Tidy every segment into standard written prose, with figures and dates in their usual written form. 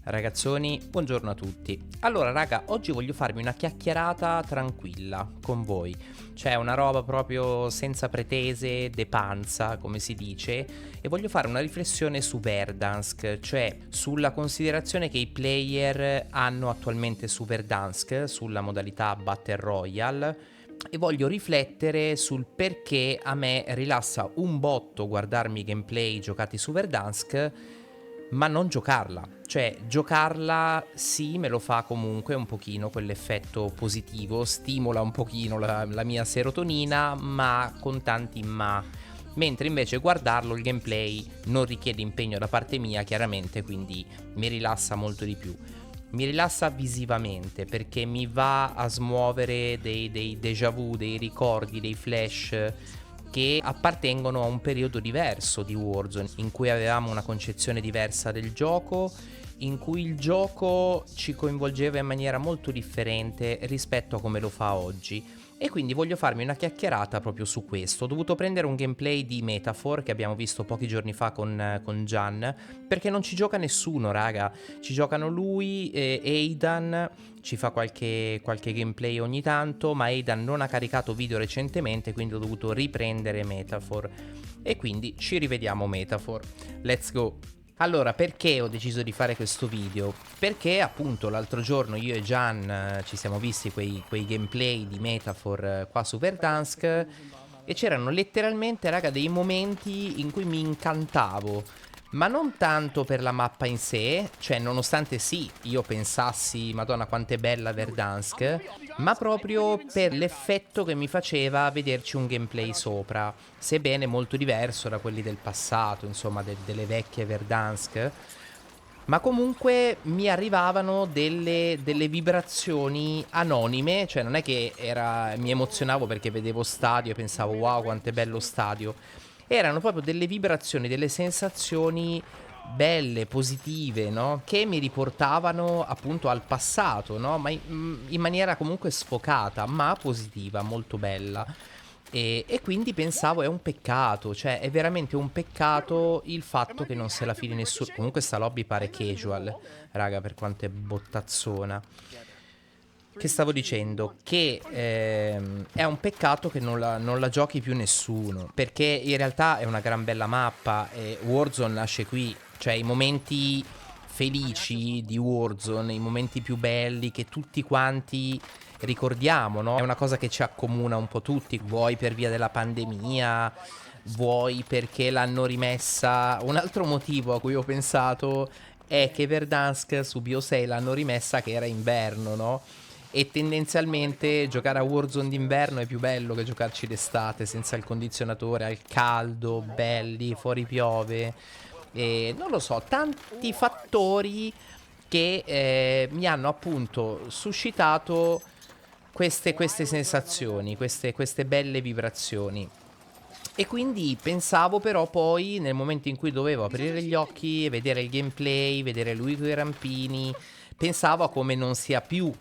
Ragazzoni, buongiorno a tutti. Allora, raga, oggi voglio farmi una chiacchierata tranquilla con voi. Cioè, una roba proprio senza pretese, de panza, come si dice, e voglio fare una riflessione su Verdansk, cioè sulla considerazione che i player hanno attualmente su Verdansk, sulla modalità Battle Royale, e voglio riflettere sul perché a me rilassa un botto guardarmi i gameplay giocati su Verdansk, ma non giocarla. Cioè, giocarla sì, me lo fa comunque un pochino quell'effetto positivo, stimola un pochino la mia serotonina, ma con tanti ma. Mentre invece guardarlo, il gameplay non richiede impegno da parte mia, chiaramente, quindi mi rilassa molto di più. Mi rilassa visivamente perché mi va a smuovere dei déjà vu, dei ricordi, dei flash che appartengono a un periodo diverso di Warzone, in cui avevamo una concezione diversa del gioco, in cui il gioco ci coinvolgeva in maniera molto differente rispetto a come lo fa oggi. E quindi voglio farmi una chiacchierata proprio su questo. Ho dovuto prendere un gameplay di Metaphor che abbiamo visto pochi giorni fa con Gian, perché non ci gioca nessuno, raga. Ci giocano lui e Aidan, ci fa qualche gameplay ogni tanto, ma Aidan non ha caricato video recentemente, quindi ho dovuto riprendere Metaphor. E quindi ci rivediamo Metaphor. Let's go! Allora, perché ho deciso di fare questo video? Perché appunto l'altro giorno io e Gian ci siamo visti quei gameplay di Metaphor qua su Verdansk, e c'erano letteralmente, raga, dei momenti in cui mi incantavo, ma non tanto per la mappa in sé, cioè nonostante sì, io pensassi, Madonna quanto è bella Verdansk, ma proprio per l'effetto che mi faceva vederci un gameplay sopra, sebbene molto diverso da quelli del passato, insomma, delle vecchie Verdansk. Ma comunque mi arrivavano delle vibrazioni anonime, cioè non è che mi emozionavo perché vedevo stadio e pensavo wow quanto è bello stadio, erano proprio delle vibrazioni, delle sensazioni belle, positive, no? Che mi riportavano appunto al passato, no? Ma in maniera comunque sfocata, ma positiva, molto bella. E quindi pensavo è un peccato, cioè è veramente un peccato il fatto che non se la fili nessuno. Comunque sta lobby pare casual, raga, per quanto è bottazzona. Che stavo dicendo? Che è un peccato che non la giochi più nessuno, perché in realtà è una gran bella mappa e Warzone nasce qui, cioè i momenti felici di Warzone, i momenti più belli che tutti quanti ricordiamo, no? È una cosa che ci accomuna un po' tutti, vuoi per via della pandemia, vuoi perché l'hanno rimessa. Un altro motivo a cui ho pensato è che Verdansk su Bio 6 l'hanno rimessa che era inverno, no? E tendenzialmente giocare a Warzone d'inverno è più bello che giocarci d'estate senza il condizionatore, al caldo, belli, fuori piove. E non lo so, tanti fattori che mi hanno appunto suscitato queste sensazioni, queste belle vibrazioni. E quindi pensavo però poi nel momento in cui dovevo aprire gli occhi e vedere il gameplay, vedere lui con i rampini, pensavo a come non sia più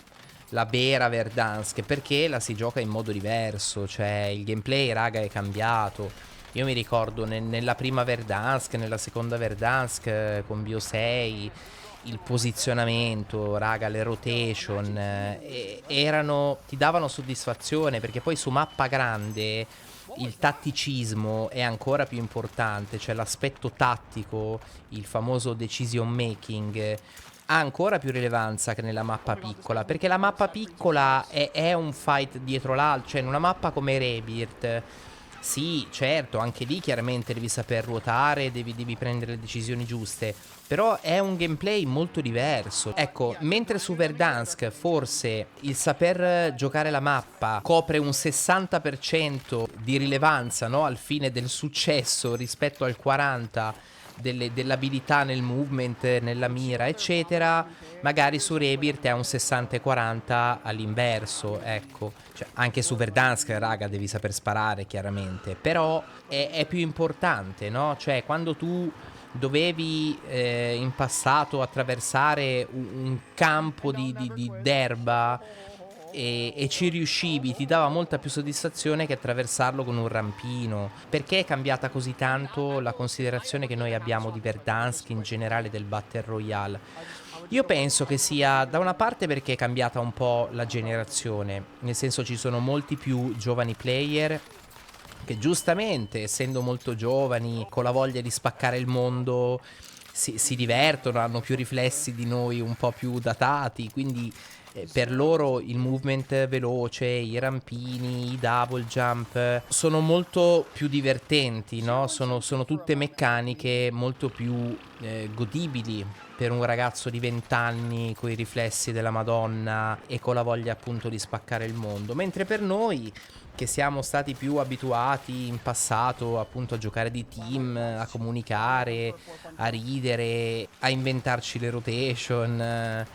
la vera Verdansk, perché la si gioca in modo diverso, cioè il gameplay, raga, è cambiato. Io mi ricordo nella prima Verdansk, nella seconda Verdansk con Bio 6, il posizionamento, raga, le rotation ti davano soddisfazione, perché poi su mappa grande il tatticismo è ancora più importante, cioè l'aspetto tattico, il famoso decision making, ha ancora più rilevanza che nella mappa piccola, perché la mappa piccola è un fight dietro l'altro, cioè in una mappa come Rebirth, sì, certo, anche lì chiaramente devi saper ruotare, devi prendere le decisioni giuste, però è un gameplay molto diverso. Ecco, mentre su Verdansk forse il saper giocare la mappa copre un 60% di rilevanza, no? Al fine del successo rispetto al 40% dell'abilità nel movement, nella mira, eccetera, magari su Rebirth è un 60-40 all'inverso, ecco. Cioè, anche su Verdansk, raga, devi saper sparare, chiaramente. Però è più importante, no? Cioè, quando tu dovevi in passato attraversare un campo d'erba e ci riuscivi, ti dava molta più soddisfazione che attraversarlo con un rampino. Perché è cambiata così tanto la considerazione che noi abbiamo di Verdansk in generale del Battle Royale? Io penso che sia da una parte perché è cambiata un po' la generazione, nel senso ci sono molti più giovani player che giustamente, essendo molto giovani, con la voglia di spaccare il mondo, si divertono, hanno più riflessi di noi un po' più datati, quindi per loro il movement veloce, i rampini, i double jump sono molto più divertenti, no? Sono tutte meccaniche molto più godibili per un ragazzo di 20 anni con i riflessi della Madonna e con la voglia appunto di spaccare il mondo, mentre per noi che siamo stati più abituati in passato appunto a giocare di team, a comunicare, a ridere, a inventarci le rotation.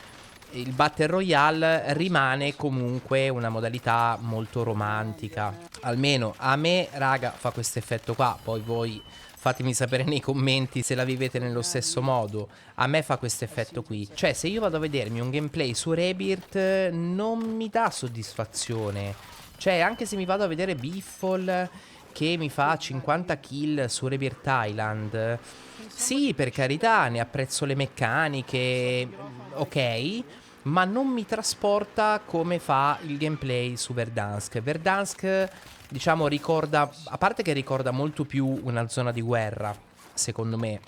Il Battle Royale rimane comunque una modalità molto romantica. Almeno a me, raga, fa questo effetto qua. Poi voi fatemi sapere nei commenti se la vivete nello stesso modo. A me fa questo effetto qui. Cioè, se io vado a vedermi un gameplay su Rebirth, non mi dà soddisfazione. Cioè, anche se mi vado a vedere Biffle che mi fa 50 kill su Rebirth Island, sì, per carità, ne apprezzo le meccaniche, ok, ma non mi trasporta come fa il gameplay su Verdansk. Verdansk, diciamo, ricorda, a parte che ricorda molto più una zona di guerra, secondo me,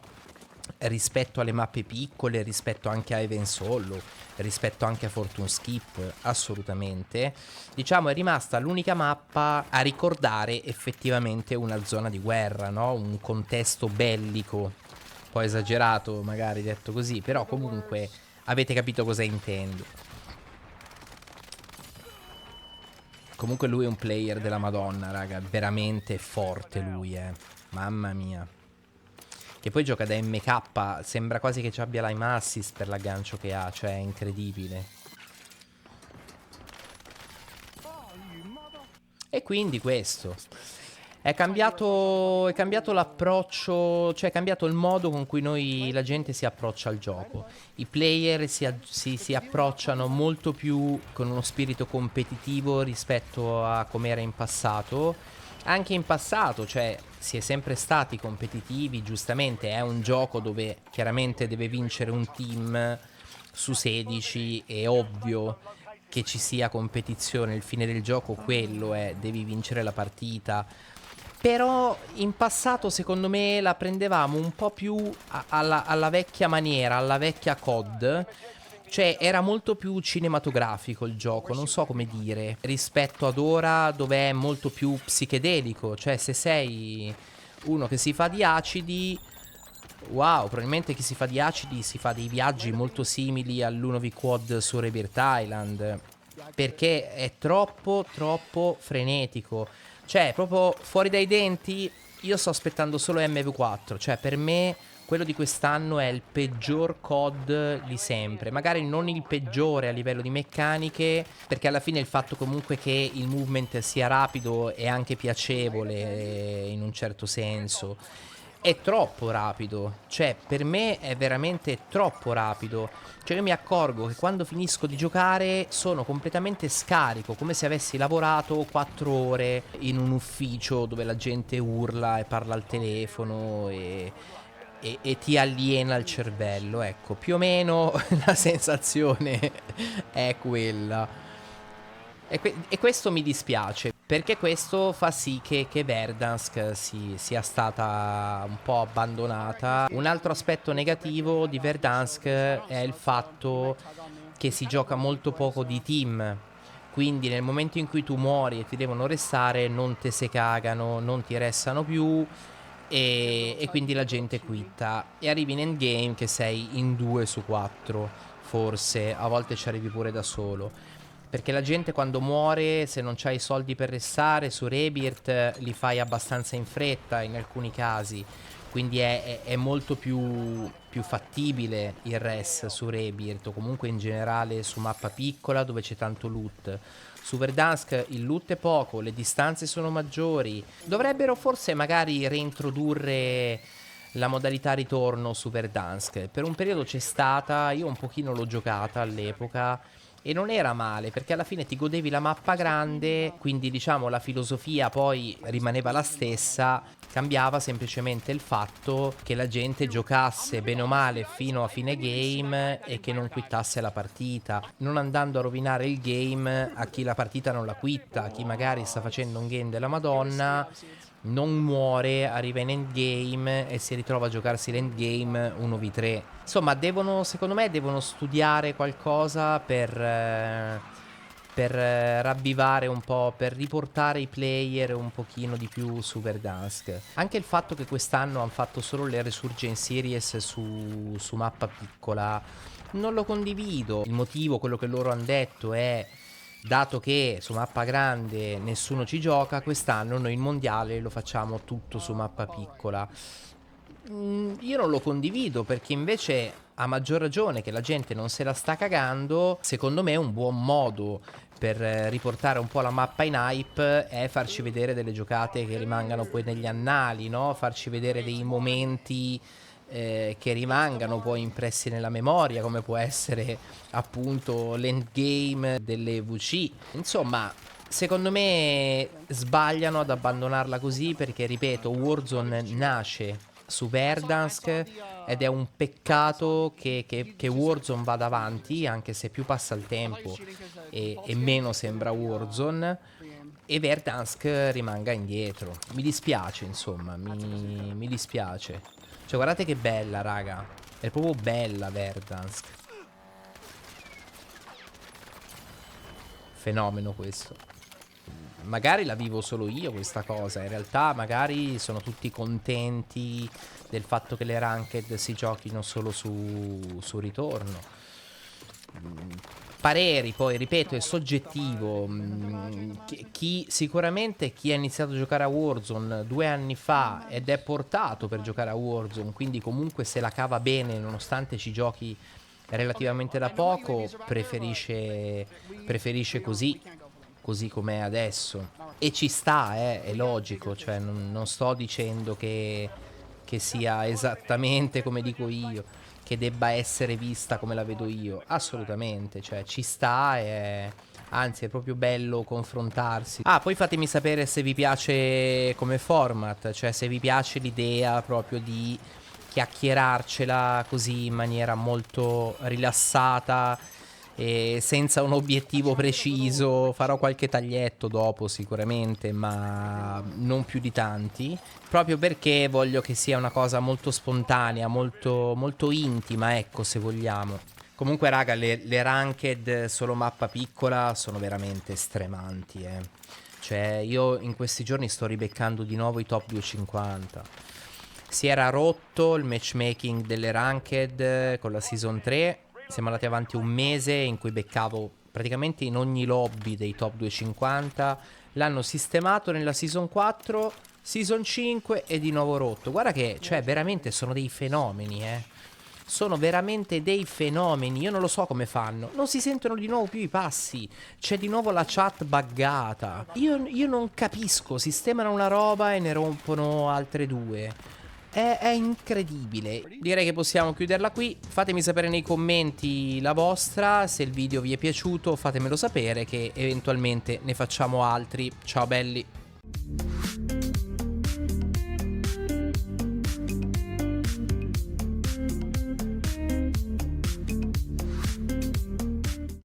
rispetto alle mappe piccole, rispetto anche a Even Solo, rispetto anche a Fortune Skip, assolutamente. Diciamo è rimasta l'unica mappa a ricordare effettivamente una zona di guerra, no? Un contesto bellico, un po' esagerato magari detto così, però comunque avete capito cosa intendo. Comunque lui è un player della Madonna, raga, veramente forte lui, mamma mia. Che poi gioca da MK, sembra quasi che ci abbia l'ime assist per l'aggancio che ha, cioè è incredibile. E quindi questo. È cambiato l'approccio, cioè è cambiato il modo con cui la gente si approccia al gioco. I player si approcciano molto più con uno spirito competitivo rispetto a come era in passato. Anche in passato, cioè si è sempre stati competitivi, giustamente è un gioco dove chiaramente deve vincere un team su 16, è ovvio che ci sia competizione, il fine del gioco quello è, devi vincere la partita. Però in passato secondo me la prendevamo un po' più alla vecchia maniera, alla vecchia COD. Cioè era molto più cinematografico il gioco, non so come dire, rispetto ad ora dove è molto più psichedelico. Cioè se sei uno che si fa di acidi, wow, probabilmente chi si fa di acidi si fa dei viaggi molto simili all'1v Quad su Rebirth Island, perché è troppo frenetico. Cioè, proprio fuori dai denti, io sto aspettando solo MV4. Cioè, per me, quello di quest'anno è il peggior COD di sempre. Magari non il peggiore a livello di meccaniche, perché alla fine il fatto comunque che il movement sia rapido è anche piacevole in un certo senso. È troppo rapido, cioè per me è veramente troppo rapido. Cioè io mi accorgo che quando finisco di giocare sono completamente scarico, come se avessi lavorato 4 ore in un ufficio dove la gente urla e parla al telefono e ti aliena il cervello. Ecco, più o meno la sensazione è quella. E questo mi dispiace, perché questo fa sì che Verdansk sia stata un po' abbandonata. Un altro aspetto negativo di Verdansk è il fatto che si gioca molto poco di team. Quindi nel momento in cui tu muori e ti devono restare, non te se cagano, non ti restano più e quindi la gente quitta. E arrivi in endgame che sei in 2 su 4, forse, a volte ci arrivi pure da solo. Perché la gente quando muore, se non c'hai i soldi per restare, su Rebirth li fai abbastanza in fretta in alcuni casi. Quindi è molto più fattibile il res su Rebirth o comunque in generale su mappa piccola dove c'è tanto loot. Su Verdansk il loot è poco, le distanze sono maggiori. Dovrebbero forse magari reintrodurre la modalità ritorno su Verdansk. Per un periodo c'è stata, io un pochino l'ho giocata all'epoca e non era male, perché alla fine ti godevi la mappa grande, quindi diciamo la filosofia poi rimaneva la stessa, cambiava semplicemente il fatto che la gente giocasse bene o male fino a fine game e che non quittasse la partita, non andando a rovinare il game a chi la partita non la quitta, a chi magari sta facendo un game della Madonna, non muore, arriva in endgame e si ritrova a giocarsi l'endgame 1v3. Insomma, secondo me devono studiare qualcosa per ravvivare un po', per riportare i player un pochino di più su Verdansk. Anche il fatto che quest'anno hanno fatto solo le Resurgence Series su mappa piccola, non lo condivido. Il motivo, quello che loro hanno detto è: dato che su mappa grande nessuno ci gioca, quest'anno noi il mondiale lo facciamo tutto su mappa piccola. Io non lo condivido, perché invece, a maggior ragione che la gente non se la sta cagando, secondo me un buon modo per riportare un po' la mappa in hype è farci vedere delle giocate che rimangano poi negli annali, no? Farci vedere dei momenti che rimangano poi impressi nella memoria, come può essere appunto l'endgame delle VC. Insomma, secondo me sbagliano ad abbandonarla così, perché ripeto, Warzone nasce su Verdansk ed è un peccato che Warzone vada avanti, anche se più passa il tempo e meno sembra Warzone, e Verdansk rimanga indietro. Mi dispiace, insomma, mi dispiace. Cioè, guardate che bella, raga. È proprio bella Verdansk. Fenomeno questo. Magari la vivo solo io questa cosa. In realtà magari sono tutti contenti del fatto che le ranked si giochino solo su ritorno. Pareri, poi ripeto, è soggettivo. Sicuramente chi ha iniziato a giocare a Warzone 2 anni fa ed è portato per giocare a Warzone, quindi comunque se la cava bene nonostante ci giochi relativamente da poco, preferisce così com'è adesso. E ci sta, è logico, cioè non sto dicendo che sia esattamente come dico io, che debba essere vista come la vedo io. Assolutamente, cioè ci sta, anzi è proprio bello confrontarsi. Ah, poi fatemi sapere se vi piace come format, cioè se vi piace l'idea proprio di chiacchierarcela così in maniera molto rilassata e senza un obiettivo preciso. Farò qualche taglietto dopo sicuramente, ma non più di tanti, proprio perché voglio che sia una cosa molto spontanea, molto, molto intima, ecco, se vogliamo. Comunque raga, le ranked solo mappa piccola sono veramente stremanti, Cioè io in questi giorni sto ribeccando di nuovo i top 250. Si era rotto il matchmaking delle ranked con la season 3. Siamo andati avanti un mese in cui beccavo praticamente in ogni lobby dei top 250. L'hanno sistemato nella season 4, season 5 e di nuovo rotto. Guarda che, cioè, veramente sono dei fenomeni, Sono veramente dei fenomeni. Io non lo so come fanno. Non si sentono di nuovo più i passi. C'è di nuovo la chat buggata. Io non capisco. Sistemano una roba e ne rompono altre due. È incredibile. Direi che possiamo chiuderla qui. Fatemi sapere nei commenti la vostra. Se il video vi è piaciuto, fatemelo sapere, che eventualmente ne facciamo altri. Ciao belli.